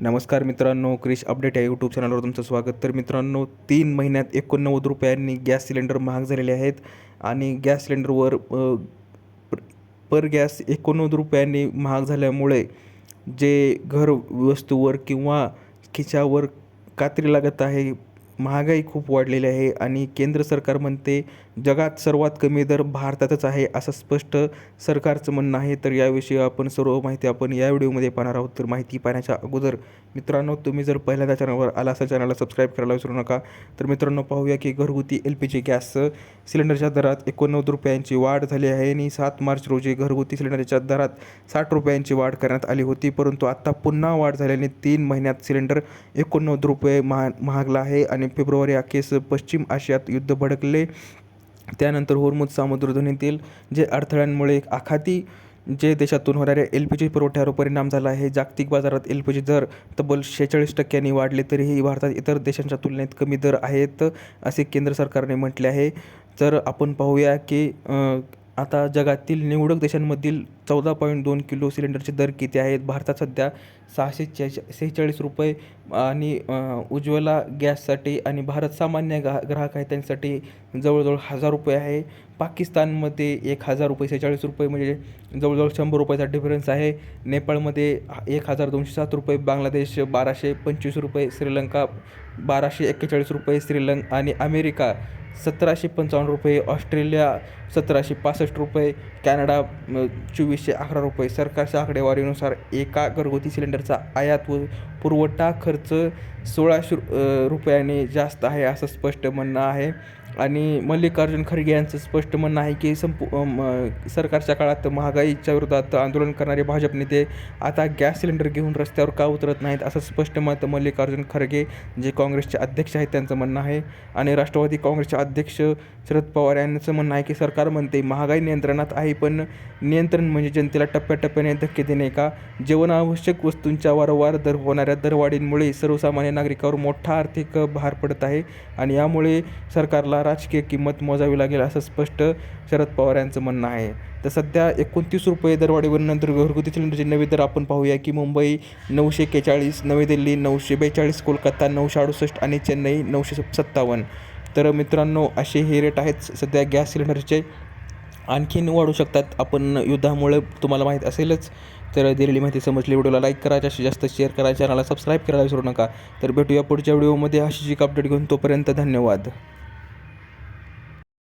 नमस्कार मित्रांनो, क्रिश अपडेट या यूट्यूब चॅनलवर तुमचं स्वागत. तर मित्रांनो, 3 महिन्यात ₹89 गॅस सिलेंडर महाग झालेले आहेत आणि गॅस सिलेंडरवर पर गॅस ₹89 महाग झाल्यामुळे जे घर वस्तूवर किंवा खिशावर कात्री लागत आहे. महागाई खूप वाढलेली आहे आणि केंद्र सरकार म्हणते जगात सर्वात कमी दर भारतातच आहे, असं स्पष्ट सरकारचं म्हणणं आहे. तर याविषयी आपण सर्व माहिती आपण या व्हिडिओमध्ये पाहणार आहोत. तर माहिती पाहण्याच्या अगोदर मित्रांनो, तुम्ही जर पहिल्यांदा चॅनलवर आला असेल चॅनलला सबस्क्राईब करायला विसरू नका. तर मित्रांनो, पाहूया की घरगुती LPG गॅस सिलेंडरच्या दरात ₹89 वाढ झाली आहे आणि 7 मार्च रोजी घरगुती सिलेंडरच्या दरात ₹60 वाढ करण्यात आली होती. परंतु आता पुन्हा वाढ झाल्याने 3 महिन्यात सिलेंडर ₹89 महागला आहे आणि फेब्रुवारी अखेर पश्चिम आशियात युद्ध भडकले. त्यानंतर होर्मुझ सामुद्रधुनीतील जे अडथळ्यांमुळे आखाती जे देशातून होणाऱ्या LPG पुरवठ्यावर परिणाम झाला आहे. जागतिक बाजारात LPG दर तब्बल 46% वाढले, तरीही भारतात इतर देशांच्या तुलनेत कमी दर आहेत, असे केंद्र सरकारने म्हटले आहे. तर आपण पाहूया की आता जगातील निवडक देशांमधील 14.2 किलो सिलेंडरचे दर किती आहेत. भारतात सध्या ₹646 आणि उज्ज्वला गॅससाठी आणि भारत सामान्य ग्राहक आहे त्यांच्यासाठी जवळजवळ ₹1000 आहे. पाकिस्तानमध्ये ₹1046 म्हणजे जवळजवळ ₹100 डिफरन्स आहे. नेपाळमध्ये ₹1207, बांगलादेश ₹1225, श्रीलंका ₹1241, आणि अमेरिका ₹1755, ऑस्ट्रेलिया ₹1765, कॅनडा ₹2411. सरकारच्या आकडेवारीनुसार एका घरगुती सिलेंडरचा आयात व पुरवठा खर्च ₹1600 जास्त आहे, असं स्पष्ट म्हणणं आहे. आणि मल्लिकार्जुन खरगे यांचं स्पष्ट म्हणणं आहे की सरकारच्या काळात महागाईच्या विरोधात आंदोलन करणारे भाजप नेते आता गॅस सिलेंडर घेऊन रस्त्यावर का उतरत नाहीत, असं स्पष्ट मत मल्लिकार्जुन खरगे जे काँग्रेसचे अध्यक्ष आहेत त्यांचं म्हणणं आहे. आणि राष्ट्रवादी काँग्रेसचे अध्यक्ष शरद पवार यांचं म्हणणं आहे की सरकार म्हणते महागाई नियंत्रणात आहे, पण नियंत्रण म्हणजे जनतेला टप्प्याटप्प्याने धक्के देणे का? जीवनावश्यक वस्तूंच्या वारंवार होणाऱ्या दरवाढींमुळे सर्वसामान्य नागरिकांवर मोठा आर्थिक भार पडत आहे आणि यामुळे सरकारला राजकीय किंमत मोजावी लागेल, असं स्पष्ट शरद पवार यांचं म्हणणं आहे. तर सध्या ₹29 दरवाढीनंतर घरगुती सिलेंडरचे नवे दर आपण पाहूया की मुंबई ₹941, नवी दिल्ली ₹942, कोलकाता ₹968 आणि चेन्नई ₹957. तर मित्रांनो, असे हे रेट आहेत सध्या गॅस सिलेंडरचे. आणखीन वाढू शकतात. आपण युद्धामुळे तुम्हाला माहीत असेलच. तर दिलेली माहिती समजली, व्हिडिओला लाईक करा, जास्तीत जास्त शेअर करा, चॅनलला सबस्क्राईब करायला विसरू नका. तर भेटूया पुढच्या व्हिडिओमध्ये अशीच एक अपडेट घेऊन. तोपर्यंत धन्यवाद.